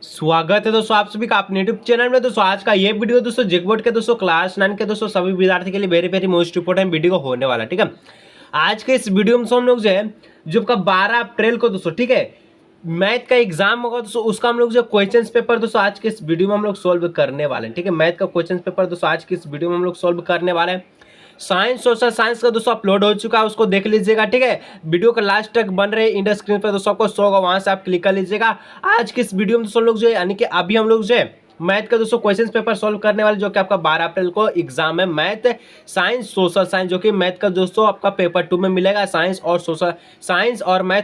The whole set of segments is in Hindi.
स्वागत है दोस्तों आप सभी का अपने यूट्यूब चैनल में। दोस्तों आज का ये वीडियो दोस्तों जेकबोर्ड के दोस्तों क्लास 9 के दोस्तों सभी विद्यार्थी के लिए very very most important video होने वाला है। ठीक है, आज के इस वीडियो में हम लोग जो है जो का 12 अप्रैल को दोस्तों ठीक है मैथ का एग्जाम होगा दोस्तों, उसका हम लोग जो क्वेश्चन पेपर दोस्तों आज के इस वीडियो में हम लोग सोल्व करने वाले हैं। ठीक है, मैथ का क्वेश्चन पेपर दोस्तों आज के इस वीडियो में हम लोग सोल्व करने वाले हैं। साइंस सोशल साइंस का दोस्तों अपलोड हो चुका है, उसको देख लीजिएगा। ठीक है, वीडियो का लास्ट तक बन रहे इंडर स्क्रीन पर दोस्तों आपको शो होगा, वहां से आप क्लिक कर लीजिएगा। आज के इस वीडियो में दोस्तों लोग जो है यानी कि अभी हम लोग जो है मैथ का दोस्तों क्वेश्चन पेपर सॉल्व करने वाले, जो कि आपका 12 अप्रैल को एग्जाम है। मैथ साइंस सोशल साइंस, जो कि मैथ का दोस्तों आपका पेपर 2 में मिलेगा। साइंस और सोशल साइंस और मैथ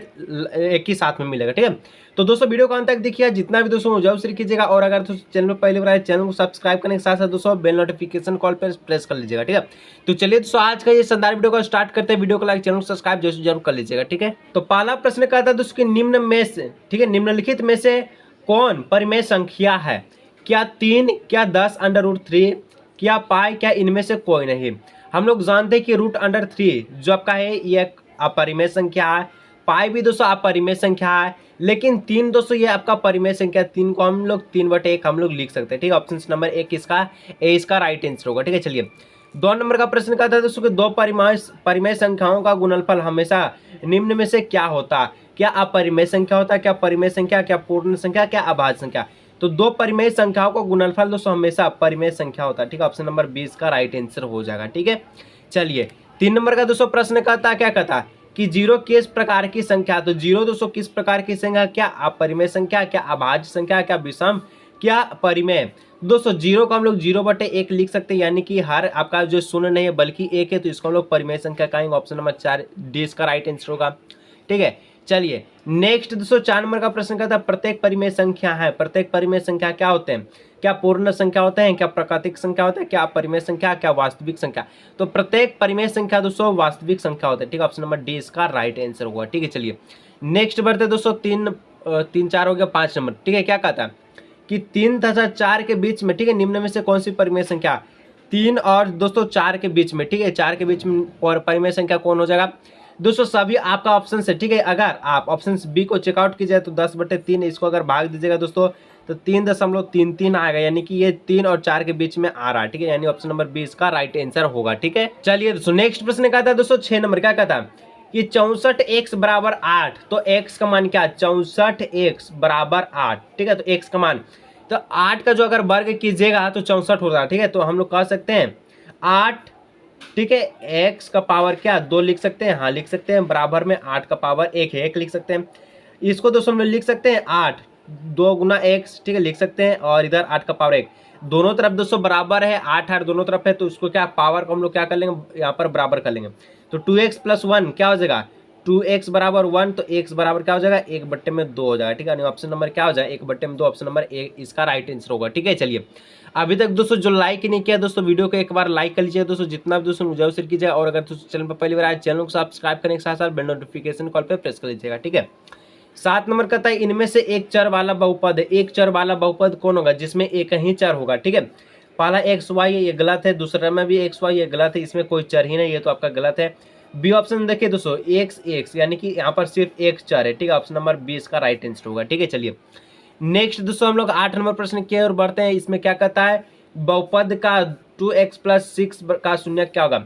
एक ही साथ में मिलेगा। ठीक है, तो दोस्तों वीडियो को अंत तक देखिए, जितना भी दोस्तों जरूर से कीजिएगा। और अगर दोस्तों चैनल पर पहली बार आए चैनल को सब्सक्राइब करने के साथ साथ दोस्तों बेल नोटिफिकेशन कॉल पर प्रेस कर लीजिएगा। ठीक है, तो चलिए दोस्तों आज का ये शानदार वीडियो को स्टार्ट करते हैं। वीडियो को लाइक, चैनल को सब्सक्राइब जरूर कर लीजिएगा। ठीक है, तो पहला प्रश्न कहता है दोस्तों कि निम्न में से ठीक है निम्नलिखित में से कौन परिमेय संख्या है? क्या 3, क्या 10 √3, क्या पाई, क्या इनमें से कोई नहीं? हम लोग जानते हैं कि √3 जो आपका है ये अपरिमेय संख्या है। पाई भी दोस्तों अपरिमेय संख्या है, लेकिन 3 दोस्तों ये आपका परिमेय संख्या। 3 को हम लोग 3/1 हम लोग लिख सकते हैं। ठीक है, ऑप्शन नंबर 1 इसका राइट आंसर होगा। ठीक है, चलिए 2 नंबर का प्रश्न कहता है दोस्तों कि दो परिमेय संख्याओं का गुणनफल हमेशा निम्न में से क्या होता? क्या अपरिमेय संख्या होता है, क्या परिमेय संख्या, क्या पूर्ण संख्या, क्या अभाज्य संख्या? तो दो परिमेय संख्याओं का गुणनफल दोस्तों हमेशा परिमेय संख्या होता है। ठीक है, ऑप्शन नंबर 20 का राइट आंसर हो जाएगा। ठीक है, चलिए 3 नंबर का दोस्तों प्रश्न कहता है क्या कहता है कि 0 किस प्रकार की संख्या? तो 0 दोस्तों किस प्रकार की संख्या? क्या अपरिमेय संख्या, क्या अभाज्य संख्या, क्या विषम, क्या परिमेय? दोस्तों 0 को हम लोग 0/1 लिख सकते हैं, यानी कि हर आपका जो शून्य नहीं है बल्कि 1 है, तो इसको हम लोग परिमेय संख्या कहेंगे। ऑप्शन नंबर 4 डी इसका राइट आंसर होगा। ठीक है, चलिए नेक्स्ट दोस्तों 4 नंबर का प्रश्न कहता है प्रत्येक परिमेय संख्या है। प्रत्येक परिमेय संख्या क्या होते हैं? क्या पूर्ण संख्या होते हैं, क्या प्राकृतिक संख्या होता है, क्या अपरिमेय संख्या, क्या वास्तविक संख्या? तो प्रत्येक परिमेय संख्या दोस्तों वास्तविक संख्या होता है। ठीक है, ऑप्शन नंबर डी इसका राइट आंसर होगा। ठीक है, चलिए नेक्स्ट बढ़ते दोस्तों 3 4 हो गया। 5 नंबर ठीक है क्या कहता है कि 3 तथा 4 के बीच में ठीक है निम्न में से कौन सी परिमेय संख्या? 3 और दोस्तों 4 के बीच में ठीक है 4 के बीच में और परिमेय संख्या कौन हो जाएगा? दोस्तों सभी आपका ऑप्शन से ठीक है, अगर आप ऑप्शन बी को चेकआउट कीजिए तो 10/3 इसको अगर भाग दीजिएगा दोस्तों तो 3.33 आएगा, यानी कि ये 3 और 4 के बीच में आ रहा है। ठीक है, यानी ऑप्शन नंबर 20 इसका राइट आंसर होगा। ठीक है, चलिए दोस्तों नेक्स्ट प्रश्न कहता है दोस्तों 6 नंबर क्या कहता है कि 64x = 8। तो x का मान क्या? 64x = 8। ठीक है, तो x का मान तो 8 का जो अगर वर्ग कीजिएगा तो 64 होगा। ठीक है, तो हम लोग कह सकते हैं 8 ठीक है x का पावर क्या 2 लिख सकते हैं। हाँ लिख सकते हैं, बराबर में 8 का पावर 1 है 1 लिख सकते हैं। इसको दोस्तों हम लोग लिख सकते हैं 8 2 × x ठीक है लिख सकते हैं, और इधर 8 का पावर 1 दोनों तरफ दोस्तों बराबर है। 8 8 दोनों तरफ है, तो उसको क्या पावर को हम लोग क्या कर लेंगे यहाँ पर बराबर कर लेंगे। तो 2x + 1 क्या हो जाएगा? 2x = 1, तो x बराबर क्या हो जाएगा? 1/2 हो जाएगा। ठीक है, ऑप्शन नंबर क्या हो जाएगा? 1/2 ऑप्शन नंबर 1 इसका राइट आंसर होगा। ठीक है, चलिए अभी तक दोस्तों जो लाइक नहीं किया दोस्तों वीडियो को एक बार लाइक कर लीजिए दोस्तों, जितना भी दोस्तों जरूर से कीजिए। और अगर दोस्तों चैनल पर पहली बार आए चैनल को सब्सक्राइब करने के साथ साथ बेल नोटिफिकेशन कॉल पे प्रेस कर लीजिएगा। ठीक है, 7 नंबर कहता है इनमें से एक चर वाला बहुपद है। एक चर वाला बहुपद कौन होगा जिसमें एक ही चर होगा? ठीक है, पहला XY ये गलत है, दूसरा में भी XY ये गलत है, इसमें कोई चर ही नहीं, ये तो आपका गलत है। बी ऑप्शन देखिए दोस्तों x यानी कि यहाँ पर सिर्फ एक चर है। ठीक है, ऑप्शन नंबर 20 का राइट आंसर होगा। ठीक है, चलिए नेक्स्ट दोस्तों हम लोग 8 नंबर प्रश्न की ओर बढ़ते हैं। इसमें क्या कहता है बहुपद का 2x + 6 का शून्य क्या होगा?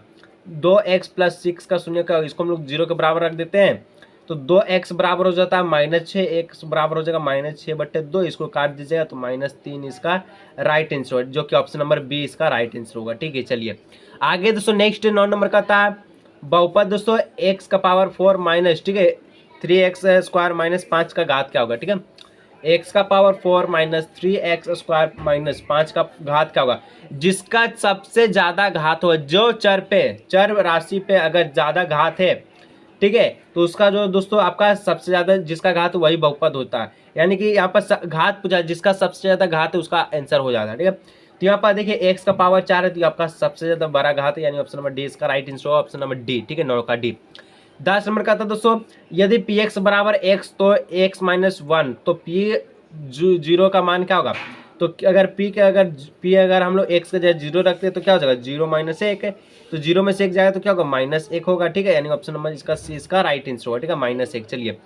2x + 6 का शून्य क्या होगा? इसको हम लोग 0 के बराबर रख देते हैं, तो 2x बराबर हो जाता है -6, x बराबर हो जाएगा -6/2, इसको काट दीजिएगा तो -3 इसका राइट आंसर जो कि ऑप्शन नंबर बी इसका राइट आंसर होगा। ठीक है, चलिए आगे दोस्तों नेक्स्ट 9 नंबर का था बहुपद दोस्तों x का पावर 4 माइनस ठीक है 3x² - 5 का घात क्या होगा? ठीक है, x का पावर 4 - 3x² - 5 का घात क्या होगा? जिसका सबसे ज्यादा घात हो, जो चर राशि पे अगर ज्यादा घात है ठीक है, तो उसका जो दोस्तों आपका सबसे ज्यादा जिसका घात वही बहुपद होता है। यानी कि यहाँ पर घात पूछा जिसका सबसे ज्यादा घात है उसका आंसर हो जाता है। ठीक है, तो यहाँ पर देखिए x का पावर 4 है, तो आपका सबसे ज्यादा बड़ा घात है, यानी ऑप्शन नंबर डी इसका राइट आंसर होगा। ऑप्शन नंबर डी ठीक है 9 का डी। 10 नंबर का था दोस्तों यदि px = x तो x - 1 तो p 0 का मान क्या होगा? तो अगर p हम लोग x का जगह 0 रखते हैं तो क्या हो जाएगा? 0 - 1 है, तो 0 में से 1 जाएगा तो क्या होगा? -1 होगा। ठीक है, यानी ऑप्शन नंबर इसका सी इसका राइट आंसर होगा। ठीक है, -1। चलिए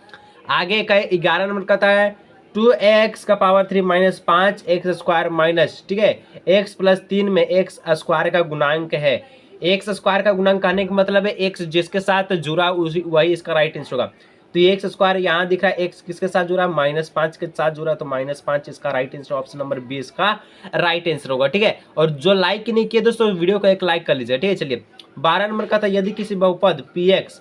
आगे का 11 नंबर कहता है 2x का power 3 minus 5 x square minus, ठीक है, x प्लस 3 में एक्स स्क्वायर का गुणांक है। एक्स स्क्वायर का गुणांक कहने का मतलब है एक्स जिसके साथ जुड़ा वही इसका राइट आंसर होगा। तो ये एक्स स्क्वायर यहाँ दिख रहा है, एक्स किसके साथ जुड़ा, -5 के साथ जुड़ा, तो -5 इसका right answer, option number B इसका राइट आंसर होगा, ठीक है। और जो लाइक नहीं किए दोस्तों वीडियो को एक लाइक कर लीजिए, ठीक है। चलिए 12 नंबर का था, यदि किसी बहुपद px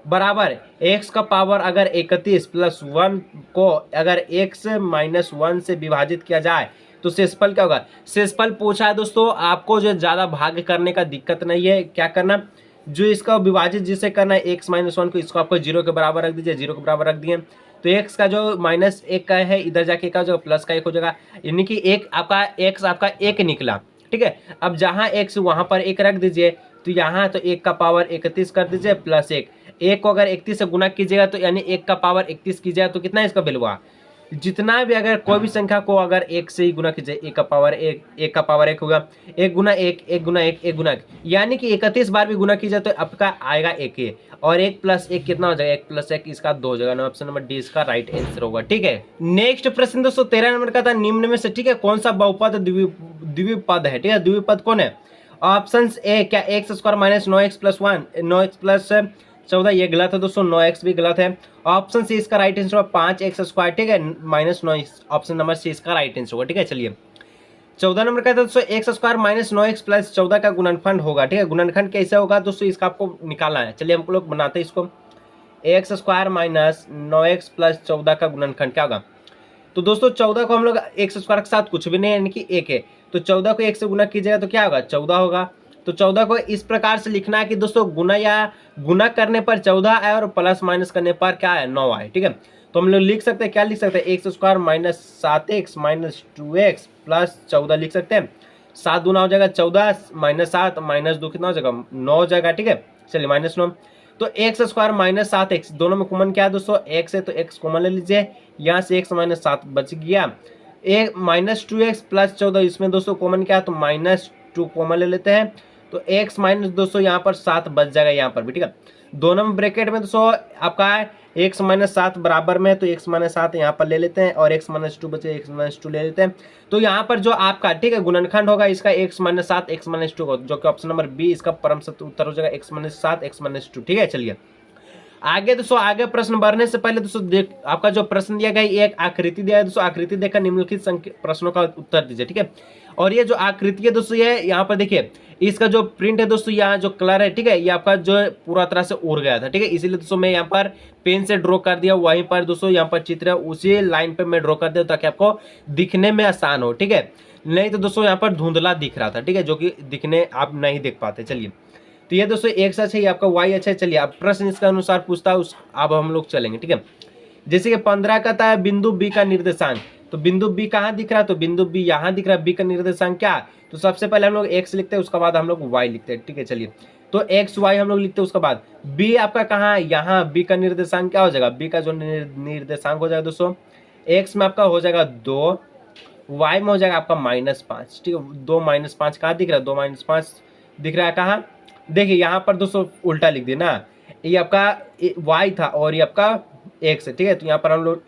बराबर x का पावर अगर 31 प्लस 1 को अगर x माइनस 1 से विभाजित किया जाए तो शेषफल क्या होगा। शेषफल पूछा है दोस्तों, आपको जो ज़्यादा भाग करने का दिक्कत नहीं है, क्या करना, जो इसका विभाजित जिसे करना है x माइनस 1 को, इसको आपको 0 के बराबर रख दीजिए, 0 के बराबर रख दिए तो x का जो -1 का है इधर जाके क्या हो जाएगा, प्लस का 1 हो जाएगा, यानी कि एक आपका x आपका 1 निकला, ठीक है। अब जहाँ x वहाँ पर 1 रख दीजिए, तो यहाँ तो 1 का पावर 31 कर दीजिए प्लस 1 को अगर 31 से गुना कीजिएगा तो यानी 1 का पावर 31 कीजिएगा तो कितना इसका वैल्यू आ, जितना भी अगर कोई भी संख्या को अगर 1 से ही गुना कीजिए, 1 का पावर 1 होगा, 1 गुना 1 1 गुना 1 1 गुना 1, यानी कि 31 बार भी गुना कीजिए तो आपका आएगा 1 ही, और 1 प्लस 1 कितना हो जाएगा, 1 प्लस 1 इसका 2 हो जाएगा, ऑप्शन नंबर डी इसका राइट आंसर होगा, ठीक है। नेक्स्ट प्रश्न दोस्तों 13 नंबर का था, निम्न में से, ठीक है, कौन सा बहुपद द्विपद है, ठीक है, द्विपद कौन है। ऑप्शन ए क्या x square minus 9x plus 1 9x plus 14, ये गलत है दोस्तों, 9x भी गलत है। ऑप्शन सी इसका राइट आंसर होगा 5x स्क्वायर, ठीक है, -9, ऑप्शन नंबर सी इसका राइट आंसर होगा, ठीक है। चलिए 14 नंबर का है दोस्तों, x square minus 9x plus 14 का गुणनखंड होगा, ठीक है। गुणनखंड कैसे होगा दोस्तों, इसका आपको निकालना है। चलिए हम लोग बनाते हैं इसको, x square minus 9x plus 14 का गुणनखंड क्या होगा। तो दोस्तों 14 को हम लोग एक्स स्क्वायर के साथ कुछ भी नहीं है, यानी कि 1 है, तो 14 को 1 से गुना कीजिएगा तो क्या होगा, 14 होगा। तो 14 को इस प्रकार से लिखना है कि दोस्तों गुना करने पर 14 आए और प्लस माइनस करने पर क्या है, 9 आए, ठीक है। तो हम लोग लिख सकते हैं, क्या लिख सकते हैं, x square minus 7x minus 2x plus 14 लिख सकते हैं। 7 दूना हो जाएगा 14 माइनस 7 माइनस 2 कितना हो जाएगा, 9 हो जाएगा, ठीक है। चलिए -9, तो एक्स स्क्वायर माइनस 7x, दोनों में कॉमन क्या है दोस्तों, x है, तो x कॉमन ले लीजिए, यहाँ से x माइनस 7 बच गया। एक -2x प्लस 14, इसमें दोस्तों कॉमन क्या है, तो -2 कॉमन ले लेते हैं, तो x माइनस दोस्तों यहाँ पर 7 बच जाएगा यहाँ पर भी, ठीक है। दोनों में ब्रैकेट में दोस्तों आपका है x माइनस 7 बराबर में, तो x माइनस 7 यहाँ पर ले लेते हैं और x माइनस 2 बचे, x माइनस 2 ले लेते हैं। तो यहाँ पर जो आपका, ठीक है, गुणनखंड होगा इसका x माइनस 7 x माइनस 2 जो कि ऑप्शन नंबर बी इसका परम सत्य उत्तर हो जाएगा, x माइनस 7 x माइनस 2, ठीक है। चलिए आगे दोस्तों, आगे प्रश्न बढ़ने से पहले दोस्तों देख आपका जो प्रश्न दिया गया एक आकृति दिया है दोस्तों, आकृति देखकर निम्नलिखित प्रश्नों का उत्तर दीजिए, ठीक है। और ये जो आकृति है दोस्तों, ये यहाँ पर देखिए इसका जो प्रिंट है दोस्तों, यहाँ जो कलर है, ठीक है, ये आपका जो पूरा तरह से उड़ गया था, ठीक है, इसीलिए दोस्तों मैं यहाँ पर पेन से ड्रॉ कर दिया, वहीं पर दोस्तों यहाँ पर चित्र है उसी लाइन पे मैं ड्रॉ कर दिया ताकि आपको दिखने में आसान हो, ठीक है। नहीं तो दोस्तों यहाँ पर धुंधला दिख रहा था, ठीक है, जो कि दिखने आप नहीं देख पाते। चलिए तो ये दोस्तों x अच्छा है, आपका y अच्छा है। चलिए अब प्रश्न इसका अनुसार पूछता है, उस अब हम लोग चलेंगे, ठीक है। जैसे कि 15 कहता है बिंदु B का निर्देशांक, तो बिंदु B कहाँ दिख रहा है, तो बिंदु B यहाँ दिख रहा है, B का निर्देशांक क्या, तो सबसे पहले हम लोग x लिखते हैं, उसके बाद हम लोग y लिखते हैं, ठीक है। चलिए तो x y हम लोग लिखते हैं, उसके बाद B आपका कहाँ है, यहाँ B का निर्देशांक क्या हो जाएगा, B का जो निर्देशांक हो जाएगा दोस्तों, x में आपका हो जाएगा 2, y में हो जाएगा आपका -5, ठीक है। 2 -5 कहाँ दिख रहा है, 2 -5 दिख रहा है कहाँ, देखिए यहाँ पर दोस्तों उल्टा लिख दिया ना, ये आपका y था और ये आपका x है, ठीक है। तो यहाँ पर हम लोग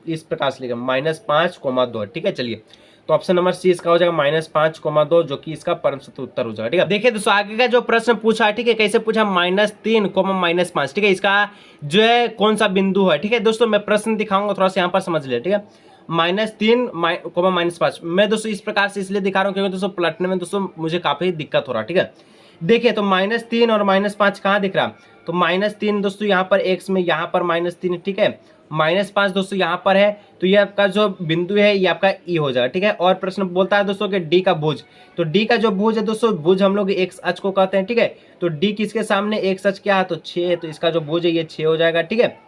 इस प्रकार से लिखेंगे -5,2, ठीक है। चलिए तो ऑप्शन नंबर सी इसका हो जाएगा -5,2, जो कि इसका परम सत्य उत्तर हो जाएगा, ठीक है। देखिए दोस्तों आगे का जो प्रश्न पूछा है, ठीक है, कैसे पूछा, -3, -5, ठीक है, इसका जो है कौन सा बिंदु है, ठीक है। दोस्तों मैं प्रश्न दिखाऊंगा, थोड़ा सा यहाँ पर समझ लिया, ठीक है। -3, -5 मैं दोस्तों इस प्रकार से इसलिए दिखा रहा हूँ क्योंकि दोस्तों पलटने में दोस्तों मुझे काफी दिक्कत हो रहा है, ठीक है। देखिए तो -3 और -5 कहाँ दिख रहा, तो -3 दोस्तों यहाँ पर x में, यहाँ पर -3, ठीक है, -5 दोस्तों यहाँ पर है, तो ये आपका जो बिंदु है ये आपका E हो जाएगा, ठीक है। और प्रश्न बोलता है दोस्तों कि D का भुज, तो D का जो भुज है दोस्तों, भुज हम लोग x अक्ष को कहते हैं, ठीक है। तो D किसके सामने x अक्ष क्या है, तो 6, तो इसका जो भुज है ये 6 हो जाएगा, ठीक है।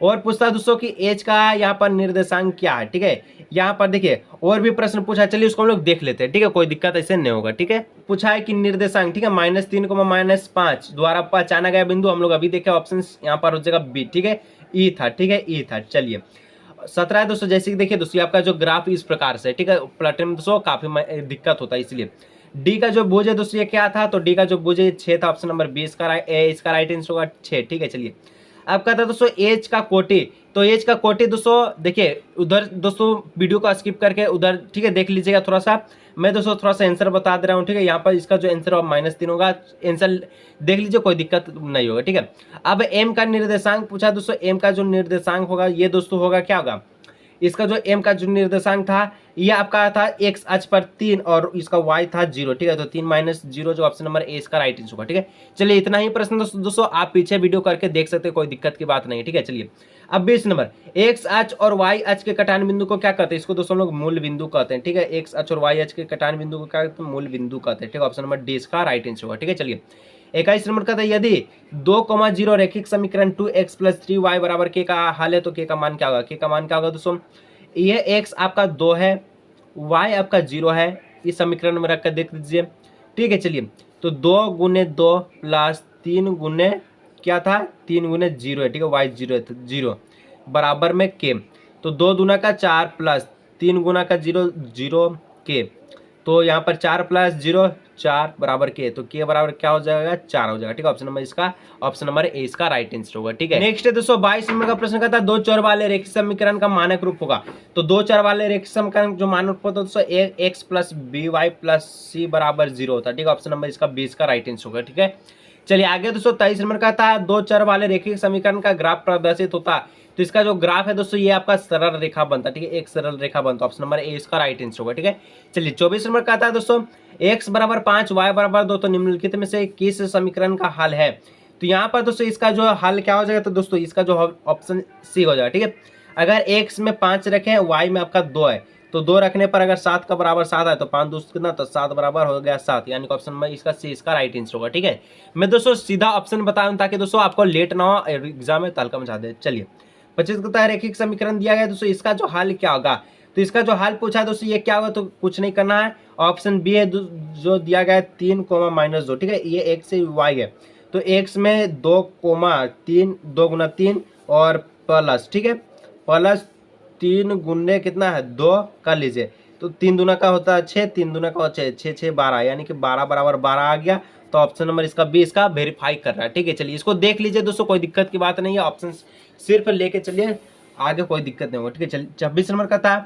और पूछता है दोस्तों कि h का यहाँ पर निर्देशांक क्या है, ठीक है। यहाँ पर देखिए और भी प्रश्न पूछा, चलिए उसको हम लोग देख लेते हैं, ठीक है, कोई दिक्कत ऐसे नहीं होगा, ठीक है। पूछा है कि निर्देशांक, ठीक है, -3, -5 द्वारा पहचाना गया बिंदु, हम लोग अभी देखे ऑप्शन यहाँ पर हो जाएगा बी, ठीक है, ई था, ठीक है, ई था। चलिए 17 है दोस्तों, जैसे कि देखिए दोस्तों आपका जो ग्राफ इस प्रकार से, ठीक है, प्लॉटिंग में दोस्तों काफी दिक्कत होता है, इसलिए डी का जो भुज है दोस्तों ये क्या था, तो डी का जो भुज है 6 था, ऑप्शन नंबर बी इसका राइट आंसर होगा 6, ठीक है। चलिए अब कहता है दोस्तों एच का कोटि तो एज का कोटि दोस्तों देखिए उधर दोस्तों वीडियो को स्किप करके उधर ठीक है देख लीजिएगा थोड़ा सा। मैं दोस्तों थोड़ा सा आंसर बता दे रहा हूँ ठीक है। यहाँ पर इसका जो आंसर होगा -3 होगा। आंसर देख लीजिए, कोई दिक्कत नहीं होगा ठीक है। अब एम का निर्देशांक पूछा दोस्तों। एम का जो निर्देशांक होगा ये दोस्तों होगा क्या होगा, इसका जो एम का जो निर्देशांक था ये आपका था एक्स अक्ष पर 3 और इसका वाई था 0 ठीक है। तो 3 - 0 जो ऑप्शन नंबर ए इसका राइट आंसर होगा ठीक है। चलिए इतना ही प्रश्न दोस्तों आप पीछे वीडियो करके देख सकते हैं, कोई दिक्कत की बात नहीं ठीक है। चलिए अब 20 नंबर, एक्स अक्ष और वाई अक्ष के कटान बिंदु को क्या कहते हैं? इसको दोस्तों हम लोग मूल बिंदु कहते हैं ठीक है। एक्स अक्ष और वाई अक्ष के कटान बिंदु को क्या कहते हैं? मूल बिंदु कहते हैं ठीक है। ऑप्शन नंबर डी इसका राइट आंसर होगा ठीक है। चलिए 21 नंबर का था, यदि 2,0 रैखिक समीकरण 2x + 3y बराबर के का हल है तो के का मान क्या होगा? के का मान क्या होगा दोस्तों? ये x आपका 2 है, y आपका 0 है, इस समीकरण में रखकर देख लीजिए ठीक है। चलिए तो 2 × 2 + 3 × क्या था 3 × 0 है ठीक है। y 0 है तो 0 बराबर में के, तो 2 दूना का 4 + 3 गुना का 0 0 के, तो यहाँ पर 4 + 0 4 बराबर के, तो के बराबर क्या हो जाएगा 4 हो जाएगा ठीक है। ऑप्शन नंबर इसका ऑप्शन नंबर ए इसका राइट आंसर होगा ठीक है। नेक्स्ट है दोस्तों 22 नंबर का प्रश्न कहता है 2 चर वाले रेखीय समीकरण का मानक रूप होगा। तो 2 चर वाले रेखीय समीकरण जो मानक रूप होता है दोस्तों x + by + c बराबर 0 होता है ठीक है। ऑप्शन नंबर इसका 20 का राइट आंसर होगा ठीक है। चलिए आगे दोस्तों 23 नंबर का था 2 चर वाले रेखीय समीकरण का ग्राफ प्रदर्शित होता है। तो इसका जो ग्राफ है दोस्तों ये आपका सरल रेखा बनता है ठीक है। एक सरल रेखा बनता है, ऑप्शन नंबर ए इसका राइट आंसर होगा ठीक है। चलिए 24 नंबर का आता है दोस्तों x = 5 y = 2 तो निम्नलिखित में से किस समीकरण का हल है? तो यहाँ पर दोस्तों इसका जो हल क्या हो जाएगा, तो दोस्तों इसका जो ऑप्शन सी हो जाएगा ठीक है। अगर x में 5 रखें, y में आपका 2 है, तो 2 रखने पर अगर 7 का बराबर 7 है तो 5 दूसरे कितना, तो 7 बराबर हो गया 7, यानी कि ऑप्शन में इसका सी इसका राइट आंसर होगा ठीक है। मैं दोस्तों सीधा ऑप्शन बता दूं ताकि दोस्तों आपको लेट ना हो एग्जाम में तहलका मचा दे। चलिए 25 का रेखिक समीकरण दिया गया दोस्तों, इसका जो हल क्या होगा? तो इसका जो हल पूछा है दोस्तों ये क्या होगा, तो कुछ नहीं करना है, ऑप्शन बी है जो दिया गया है 3, -2 ठीक है। ये x से y है तो x में 2, 3 2 × 3 और प्लस ठीक है, प्लस 3 गुने कितना है 2 कर लीजिए, तो 3 दूना का होता है 6, 3 दूना का 6, 6 6 12, यानी कि 12 बराबर 12 आ गया। तो ऑप्शन नंबर इसका बी इसका वेरीफाई कर रहा है ठीक है। चलिए इसको देख लीजिए दोस्तों, कोई दिक्कत की बात नहीं है, ऑप्शन सिर्फ लेके चलिए आगे कोई दिक्कत नहीं होगा ठीक है। चलिए 26 नंबर का था,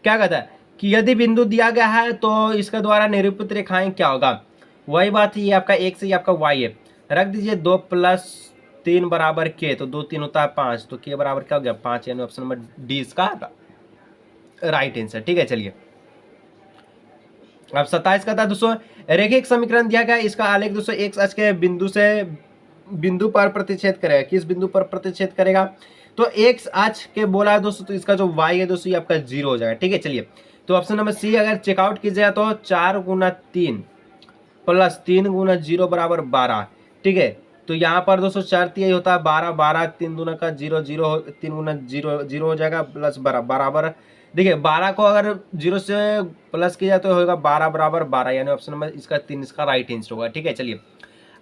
क्या कहता है कि यदि बिंदु दिया गया है तो इसके द्वारा निरूपित रेखाएं क्या होगा? वही बात है, ये आपका x है, ये आपका y है, रख दीजिए 2 + 3 बराबर के, तो 2 3 होता है 5, तो के बराबर क्या हो गया 5, यानी ऑप्शन नंबर डी इसका राइट आंसर ठीक है। चलिए अब 27 का था दोस्तों, रेखिक समीकरण दिया गया, इसका आलेख दोस्तों x अक्ष के बिंदु पर प्रतिच्छेद करेगा। किस बिंदु पर प्रतिच्छेद करेगा? तो x अक्ष के बोला है दोस्तों, तो इसका जो y है दोस्तों ये आपका 0 हो जाएगा ठीक है। चलिए तो ऑप्शन नंबर सी अगर चेकआउट कीजिएगा तो 4 × 3 + 3 × 0 बराबर 12 ठीक है। तो यहाँ पर दोस्तों शर्त यही होता है 12 12, 3 दूना का 0 0, 3 × 0 0 हो जाएगा, प्लस बराबर देखिए 12 को अगर 0 से प्लस किया तो होगा 12 बराबर 12, यानी ऑप्शन नंबर इसका 3 इसका राइट आंसर होगा ठीक है। चलिए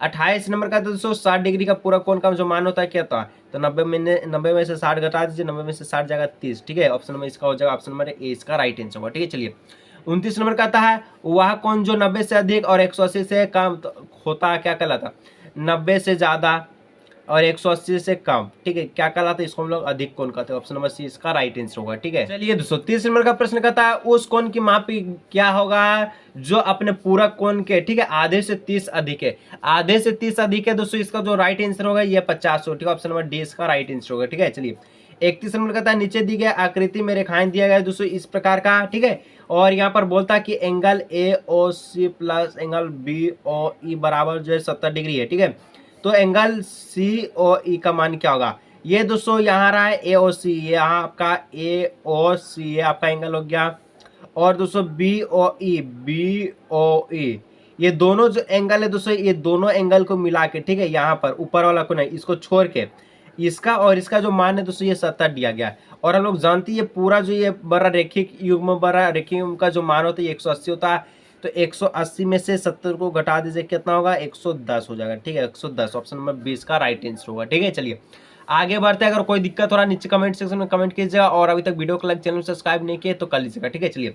28 नंबर का दोस्तों 60 डिग्री का पूरा कोण का जो मान होता है क्या था? तो 90 में से 60 घटा दीजिए, 90 में से 60 जाएगा 30 ठीक है। ऑप्शन नंबर इसका हो जाएगा ऑप्शन नंबर ए इसका राइट आंसर होगा ठीक है। चलिए 29 नंबर का आता है वह कोण जो 90 से अधिक और 180 से कम होता है क्या कहलाता? 90 से ज्यादा और 180 से कम ठीक है, क्या कहलाता है? इसको हम लोग अधिक कोण कहते हैं। ऑप्शन नंबर सी इसका राइट आंसर होगा ठीक है। चलिए दोस्तों 30 नंबर का प्रश्न कहता है उस कोण की माप क्या होगा जो अपने पूरा कोण के ठीक है आधे से 30 अधिक है। आधे से 30 अधिक है दोस्तों, इसका जो राइट आंसर होगा ये 50 हो ठीक है। ऑप्शन नंबर डी इसका राइट आंसर होगा ठीक है। चलिए 31 नंबर कहता है नीचे दी गई आकृति में रेखाएं दिया गया दोस्तों इस प्रकार का ठीक है, और यहाँ पर बोलता है कि angle AOC plus angle BOE बराबर जो है 70 डिग्री है ठीक है। तो एंगल COE का मान क्या होगा? ये दोस्तों यहाँ रहा है AOC, यहाँ आपका AOC ये आपका एंगल हो गया, और दोस्तों BOE ये दोनों जो एंगल है दोस्तों ये दोनों एंगल को मिला के ठीक है, यहाँ पर ऊपर वाला को नहीं, इसको छोड़ के इसका और इसका जो मान है दोस्तों ये 70 दिया गया है। और हम लोग जानते हैं ये पूरा जो ये बड़ा रेखिक युग्म बड़ा रेखिक युग्म का जो मान होता है ये 180 होता है, तो 180 में से 70 को घटा दीजिए कितना होगा 110 हो जाएगा ठीक है। 110 ऑप्शन नंबर 20 का राइट आंसर होगा ठीक है। चलिए आगे बढ़ते हैं, अगर कोई दिक्कत हो रहा है नीचे कमेंट सेक्शन में कमेंट कीजिएगा, और अभी तक वीडियो को लाइक चैनल सब्सक्राइब नहीं किए तो कर लीजिएगा ठीक है। चलिए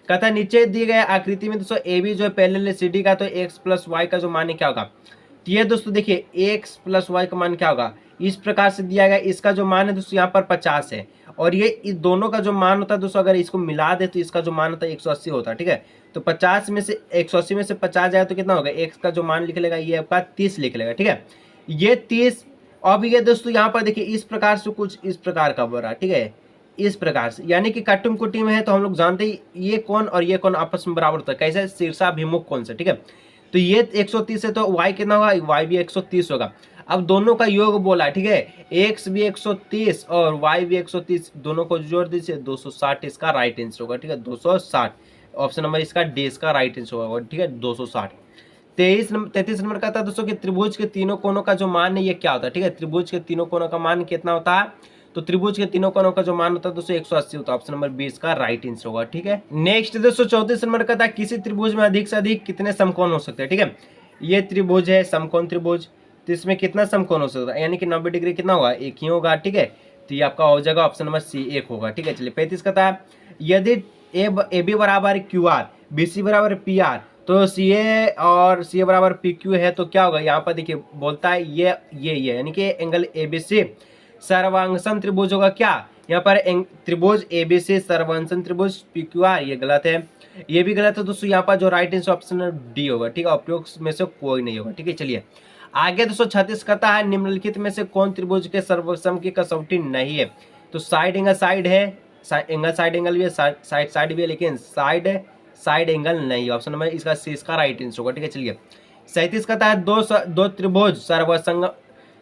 कहता है नीचे दिए गए आकृति में दोस्तों AB जो है पैरेलल है CD का, तो x + y का जो मान है क्या होगा? तो ये दोस्तों देखिए x + y का मान क्या होगा? इस प्रकार से दिया गया। इसका जो मान है दोस्तों यहाँ पर 50 है, और ये इस दोनों का जो मान होता है दोस्तों अगर इसको मिला दे तो इसका जो मान होता है 180 होता है। ठीक है, तो 50 में से 180 में से 50 जाए तो कितना होगा, x का जो मान लिख लेगा ये आपका 30 लिख लेगा। ठीक है, ये 30। अब ये दोस्तों यहाँ पर देखिए इस प्रकार से कुछ इस प्रकार का बना। ठीक है, इस प्रकार से, यानी कि कट्टुम कुटी में है तो हम लोग जानते ही ये कोण और ये कोण आपस में बराबर होता है। कैसे, शीर्षाभिमुख कोण से। ठीक है, तो ये 130 है तो y कितना होगा, y भी 130 होगा। अब दोनों का योग बोला। ठीक है, x भी 130 और y भी 130, दोनों को जोड़ दीजिए 260 इसका राइट आंसर होगा। ठीक है, 260 ऑप्शन नंबर इसका डी इसका राइट आंसर होगा। ठीक है, 260। 33 नंबर का था दोस्तों कि त्रिभुज के तीनों कोणों का जो मान है ये क्या होता है। ठीक है, त्रिभुज के तीनों कोणों का मान कितना होता है, तो त्रिभुज के तीनों कोणों का जो मान होता है दोस्तों 180 होता है। ऑप्शन नंबर 20 का राइट आंसर होगा। ठीक है, नेक्स्ट दोस्तों 34 नंबर का था किसी त्रिभुज में अधिक से अधिक कितने समकोण हो सकते हैं। ठीक है, ये त्रिभुज है समकोण त्रिभुज, तो इसमें कितना समकोण हो सकता है, यानी कि 90 डिग्री कितना होगा, एक ही होगा। ठीक है, तो ये आपका हो जाएगा ऑप्शन नंबर सी 1 होगा। ठीक है, चलिए 35 का था यदि ए बी बराबर क्यू आर, बी सी बराबर पी आर, तो सी ए और सी ए बराबर पी क्यू है तो क्या होगा, यहाँ पर देखिए बोलता है ये यानी कि एंगल ए बी सी सर्वांगसम त्रिभुज होगा। क्या यहाँ पर त्रिभुज ए बी सी सर्वांगसम त्रिभुज पी क्यू आर, ये गलत है, ये भी गलत है दोस्तों। यहाँ पर जो राइट आंसर ऑप्शन डी होगा। ठीक है, उपयुक्त में से कोई नहीं होगा। ठीक है, चलिए आगे दोस्तों 36 कहता है निम्नलिखित में से कौन त्रिभुज के सर्वसम की कसौटी नहीं है, तो साइड एंगल साइड है, साइड एंगल भी है, साइड भी है, लेकिन साइड एंगल नहीं है। ऑप्शन नंबर इसका सी इसका राइट आंसर होगा। ठीक है, चलिए 37 कहता है दो त्रिभुज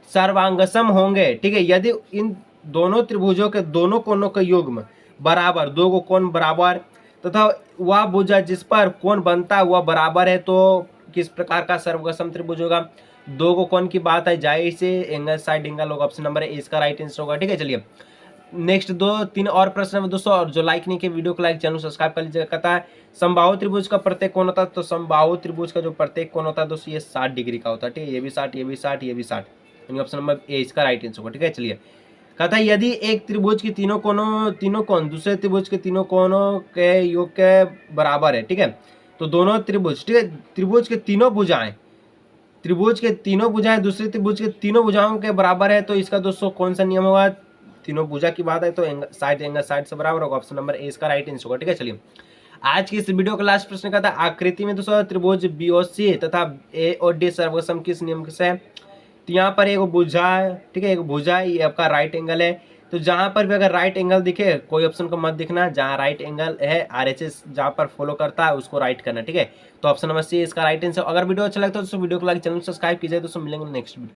सर्वांगसम होंगे। ठीक है, यदि इन दोनों त्रिभुजों के दोनों कोणों का युग्म बराबर, दो को कोण बराबर तथा वह भुजा जिस पर कोण बनता है वह बराबर है, तो किस प्रकार का सर्वसम त्रिभुज होगा। दो को कोण की बात है, जाहिर से एंगल साइड एंगल होगा। ऑप्शन नंबर ए इसका राइट आंसर होगा। ठीक है, चलिए नेक्स्ट 2-3 और प्रश्न है दोस्तों, और जो लाइक नहीं किए वीडियो को लाइक, चैनल सब्सक्राइब कर लीजिएगा। कहता है समबाहु त्रिभुज का प्रत्येक कोण होता है, तो समबाहु त्रिभुज का जो प्रत्येक कोण होता है दोस्तों ये 60 डिग्री का होता है। ठीक है, ये भी 60, ये भी 60, ये भी 60, यानी ऑप्शन नंबर ए इसका राइट आंसर होगा। ठीक है, चलिए कहता है यदि एक त्रिभुज की तीनों कोण दूसरे त्रिभुज के तीनों कोणों के योग के बराबर है। ठीक है, तो दोनों त्रिभुज, ठीक है, त्रिभुज के तीनों भुजाएं दूसरे त्रिभुज के तीनों भुजाओं के बराबर है, तो इसका दोस्तों कौन सा नियम होगा, तीनों भुजा की बात है तो साइड एंगल साइड से बराबर होगा। ऑप्शन नंबर ए इसका राइट आंसर होगा। ठीक है, चलिए आज की इस वीडियो का लास्ट प्रश्न का था आकृति में दोस्तों त्रिभुज बीओसी तथा ए और डी सर्वसम किस नियम से है, तो यहाँ पर एक भुजा है। ठीक है, एक भुजा है, ये आपका राइट एंगल है, तो जहां पर भी अगर राइट एंगल दिखे कोई ऑप्शन को मत दिखना, जहां राइट एंगल है आरएचएस जहां पर फॉलो करता है उसको राइट करना। ठीक है, तो ऑप्शन नंबर सी इसका राइट आंसर। अगर वीडियो अच्छा लगता है तो वीडियो को लाइक, चैनल सब्सक्राइब कीजिए। दोस्तों मिलेंगे नेक्स्ट वीडियो।